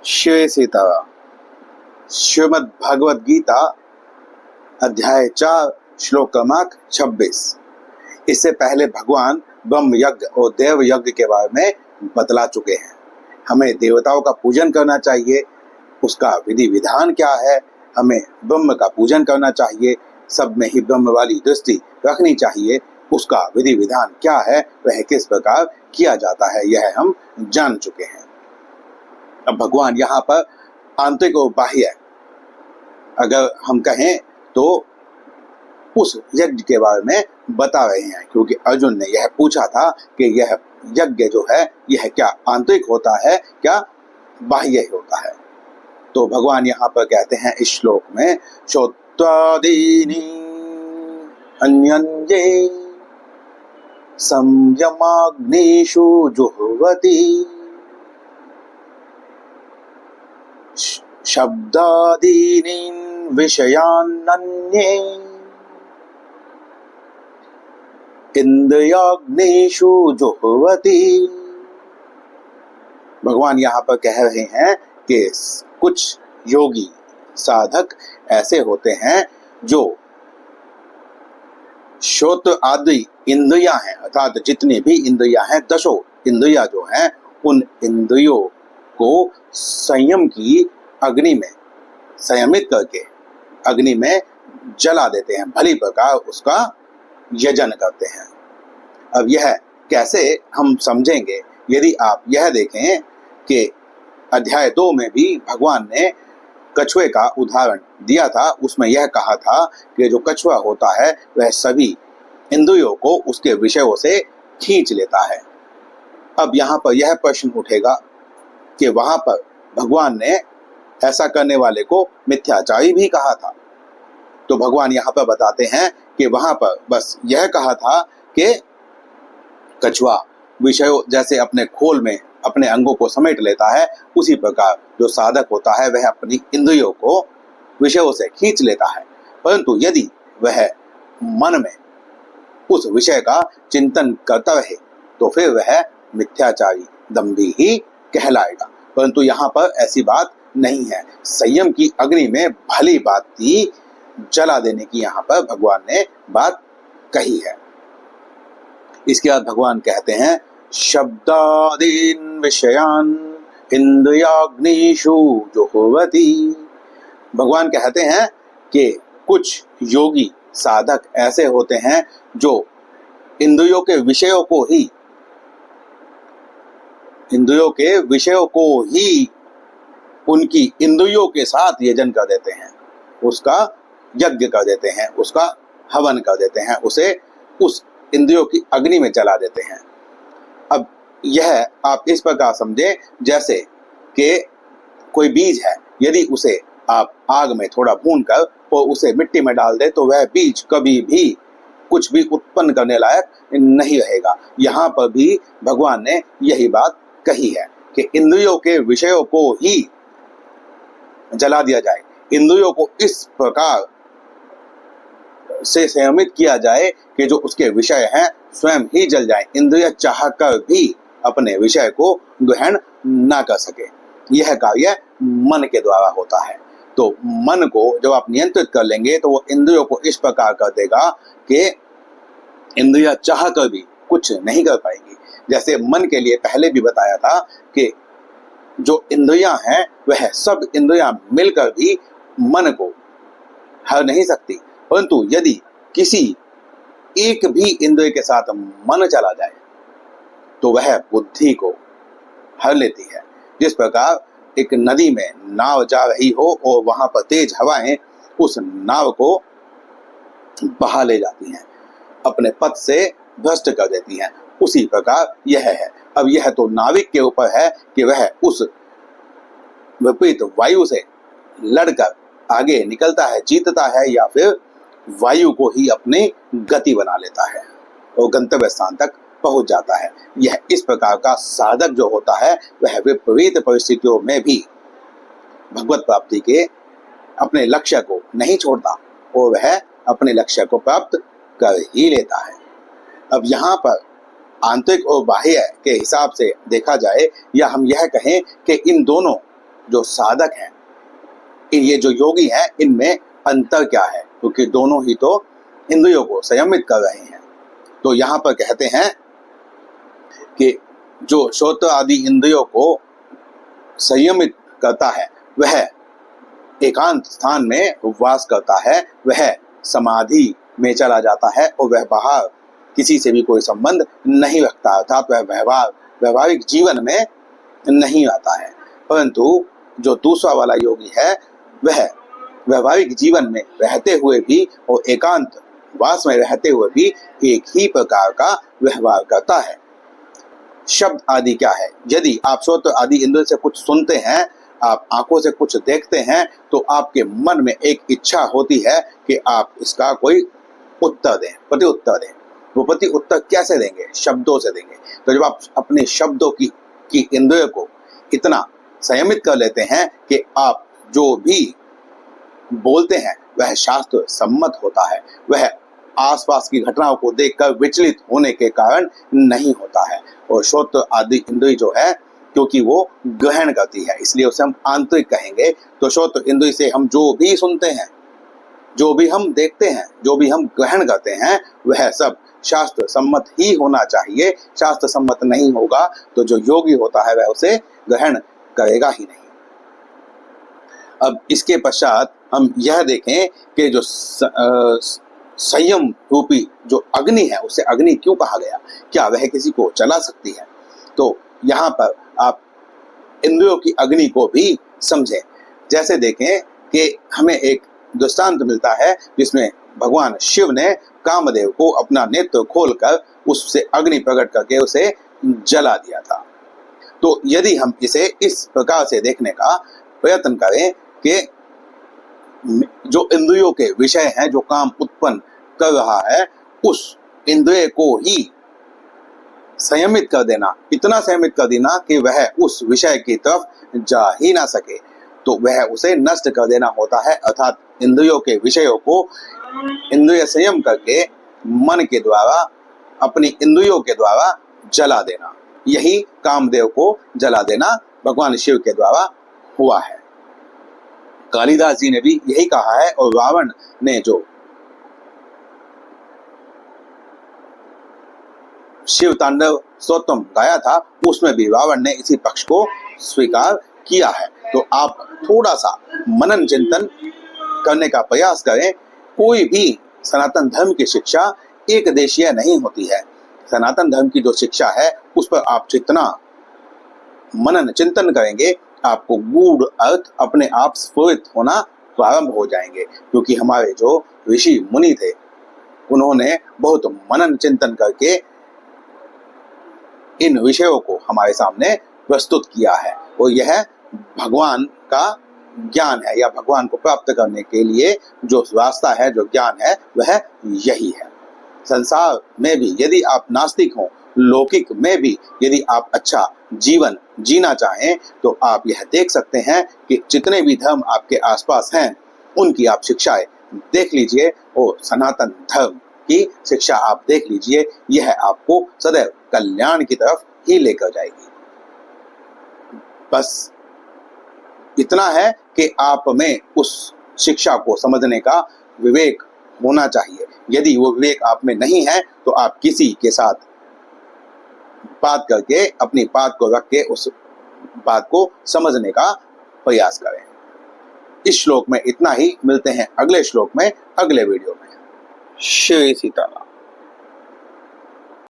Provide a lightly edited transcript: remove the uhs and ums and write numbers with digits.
श्री सीता श्रीमद् भगवद गीता अध्याय 4 श्लोक क्रमांक 26। इससे पहले भगवान ब्रह्म यज्ञ और देव यज्ञ के बारे में बतला चुके हैं। हमें देवताओं का पूजन करना चाहिए, उसका विधि विधान क्या है, हमें ब्रह्म का पूजन करना चाहिए, सब में ही ब्रह्म वाली दृष्टि रखनी चाहिए, उसका विधि विधान क्या है, वह किस प्रकार किया जाता है, यह हम जान चुके हैं। अब भगवान यहाँ पर आंतरिक और बाह्य अगर हम कहें तो उस यज्ञ के बारे में बता रहे हैं, क्योंकि अर्जुन ने यह पूछा था कि यह यज्ञ जो है यह क्या आंतरिक होता है, क्या बाह्य होता है। तो भगवान यहाँ पर कहते हैं इस श्लोक में, श्रोत्रादीनि अन्यन्ये संयमाग्निषु जुह्वति शब्दादीनीन् विषयान्नन्ये इंद्रियाग्निषु जुह्वति। भगवान यहाँ पर कह रहे हैं कि कुछ योगी साधक ऐसे होते हैं जो श्रोत्र आदि इंद्रियां हैं, अर्थात जितनी भी इंद्रियां हैं, 10 इंद्रियां जो हैं, उन इंद्रियों को संयम की अग्नि में संयमित करके अग्नि में जला देते हैं, भली प्रकार उसका यजन करते हैं। अब यह कैसे हम समझेंगे, यदि आप यह देखें कि अध्याय 2 में भी भगवान ने कछुए का उदाहरण दिया था। उसमें यह कहा था कि जो कछुआ होता है वह सभी इंद्रियों को उसके विषयों से खींच लेता है। अब यहाँ पर यह प्रश्न उठेगा कि वहां पर भगवान ने ऐसा करने वाले को मिथ्याचारी भी कहा था। तो भगवान यहाँ पर बताते हैं कि वहां पर बस यह कहा था कि कछुआ विषयों जैसे अपने खोल में अपने अंगों को समेट लेता है, उसी प्रकार जो साधक होता है वह अपनी इंद्रियों को विषयों से खींच लेता है। परंतु यदि वह मन में उस विषय का चिंतन करता रहे तो फिर वह मिथ्याचारी दंभी ही कहलाएगा। परंतु यहाँ पर ऐसी बात नहीं है। संयम की अग्नि में भली बाती जला देने की यहाँ पर भगवान ने बात कही है। इसके बाद भगवान कहते हैं, शब्दादीन विषयान इंद्रियाग्निषु जुह्वति। भगवान कहते हैं कि कुछ योगी साधक ऐसे होते हैं जो इंद्रियों के विषयों को ही उनकी इंद्रियों के साथ यजन कर देते हैं, उसका यज्ञ कर देते हैं, उसका हवन कर देते हैं, उसे उस इंद्रियों की अग्नि में जला देते हैं। अब यह आप इस प्रकार समझें जैसे कि कोई बीज है, यदि उसे आप आग में थोड़ा भून कर और उसे मिट्टी में डाल दे तो वह बीज कभी भी कुछ भी उत्पन्न करने लायक नहीं रहेगा। यहाँ पर भी भगवान ने यही बात कही है कि इंद्रियों के विषयों को ही जला दिया जाए, इंद्रियों को इस प्रकार से संयमित किया जाए कि जो उसके विषय हैं स्वयं ही जल जाए, इंद्रिय चाहकर भी अपने विषय को ग्रहण ना कर सके। यह कार्य मन के द्वारा होता है। तो मन को जब आप नियंत्रित कर लेंगे तो वो इंद्रियों को इस प्रकार कर देगा कि इंद्रिया चाहकर भी कुछ नहीं कर पाएगी। जैसे मन के लिए पहले भी बताया था कि जो इंद्रियां हैं वह सब इंद्रियां मिलकर भी मन को हर नहीं सकती, परंतु यदि किसी एक भी इंद्रिय के साथ मन चला जाए तो वह बुद्धि को हर लेती है। जिस प्रकार एक नदी में नाव जा रही हो और वहां पर तेज हवाएं उस नाव को बहा ले जाती हैं, अपने पथ से भ्रष्ट कर देती हैं, उसी प्रकार यह है। अब यह तो नाविक के ऊपर है कि वह उस विपरीत वायु से लड़कर आगे निकलता है, जीतता है, या फिर वायु को ही अपनी गति बना लेता है और गंतव्य स्थान तक पहुंच जाता है। यह इस प्रकार का साधक जो होता है वह विपरीत परिस्थितियों में भी भगवत प्राप्ति के अपने लक्ष्य को नहीं छोड़ता और वह अपने लक्ष्य को प्राप्त कर ही लेता है। अब यहाँ पर आंतरिक और बाह्य के हिसाब से देखा जाए, या हम यह कहें कि इन दोनों जो साधक हैं, ये जो योगी हैं, इनमें अंतर क्या है, क्योंकि दोनों ही तो इंद्रियों को संयमित कर रहे हैं। तो यहाँ पर कहते हैं कि जो श्रोत्र आदि इंद्रियों को संयमित करता है वह एकांत स्थान में वास करता है, वह समाधि में चला जाता है और वह बाहर किसी से भी कोई संबंध नहीं रखता, अर्थात वह व्यवहारिक जीवन में नहीं आता है। परंतु जो दूसरा वाला योगी है वह व्यवहारिक जीवन में रहते हुए भी और एकांत वास में रहते हुए भी एक ही प्रकार का व्यवहार करता है। शब्द आदि क्या है? यदि आप श्रोत्र आदि इंद्रिय से कुछ सुनते हैं, आप आंखों से कुछ देखते हैं, तो आपके मन में एक इच्छा होती है कि आप इसका कोई उत्तर दें, प्रति उत्तर दें। वो प्रति उत्तर कैसे देंगे? शब्दों से देंगे। तो जब आप अपने शब्दों की इंद्रिय को इतना संयमित कर लेते हैं कि आप जो भी बोलते हैं वह शास्त्र सम्मत होता है, वह आसपास की घटनाओं को देखकर विचलित होने के कारण नहीं होता है। और श्रोत्र आदि इंद्रिय जो है, क्योंकि वो ग्रहण करती है, इसलिए उसे हम आंतरिक कहेंगे। तो श्रोत्र इंद्रिय से हम जो भी सुनते हैं, जो भी हम देखते हैं, जो भी हम ग्रहण करते हैं, वह सब शास्त्र सम्मत ही होना चाहिए। शास्त्र सम्मत नहीं होगा तो जो योगी होता है वह उसे ग्रहण करेगा ही नहीं। अब इसके पश्चात हम यह देखें कि जो संयम रूपी जो अग्नि है, उसे अग्नि क्यों कहा गया? क्या वह किसी को जला सकती है? तो यहाँ पर आप इंद्रियों की अग्नि को भी समझें। जैसे देखें कि हमें एक दृष्टांत मिलता है जिसमें भगवान शिव ने कामदेव को अपना नेत्र खोलकर उससे अग्नि प्रकट करके उसे जला दिया था। तो यदि हम इसे इस प्रकार से देखने का प्रयत्न करें कि जो इंद्रियों के विषय हैं, जो काम उत्पन्न कर रहा है, उस इंद्रिय को ही संयमित कर देना, इतना संयमित कर देना कि वह उस विषय की तरफ जा ही ना सके, तो वह उसे नष्ट कर देना होता है। अर्थात इंद्रियों के विषयों को इंद्रिय संयम करके मन के द्वारा, अपनी इंद्रियों के द्वारा जला देना, यही कामदेव को जला देना भगवान शिव के द्वारा हुआ है। कालिदास जी ने भी यही कहा है, और रावण ने जो शिव तांडव स्तोत्रम गाया था, उसमें भी रावण ने इसी पक्ष को स्वीकार किया है। तो आप थोड़ा सा मनन चिंतन करने का प्रयास करें। कोई भी सनातन धर्म की शिक्षा एक देशीय नहीं होती है। सनातन धर्म की जो शिक्षा है, उस पर आप जितना मनन चिंतन करेंगे, आपको गूढ़ अर्थ अपने आप स्फुरित होना प्रारंभ हो जाएंगे। क्योंकि हमारे जो ऋषि मुनि थे, उन्होंने बहुत मनन चिंतन करके इन विषयों को हमारे सामने प्रस्तुत किया है। और यह भगवान का ज्ञान है, या भगवान को प्राप्त करने के लिए जो रास्ता है, जो ज्ञान है, वह यही है। संसार में भी यदि आप नास्तिक हों, लौकिक में भी यदि आप अच्छा जीवन जीना चाहें, तो आप यह देख सकते हैं कि जितने भी धर्म आपके आसपास हैं, उनकी आप शिक्षाएं देख लीजिए और सनातन धर्म की शिक्षा आप देख लीजिए। यह आपको सदैव कल्याण की तरफ ही लेकर जाएगी। बस इतना है कि आप में उस शिक्षा को समझने का विवेक होना चाहिए। यदि वो विवेक आप में नहीं है, तो आप किसी के साथ बात करके, अपनी बात को रख के उस बात को समझने का प्रयास करें। इस श्लोक में इतना ही। मिलते हैं अगले श्लोक में, अगले वीडियो में। श्री सीताराम।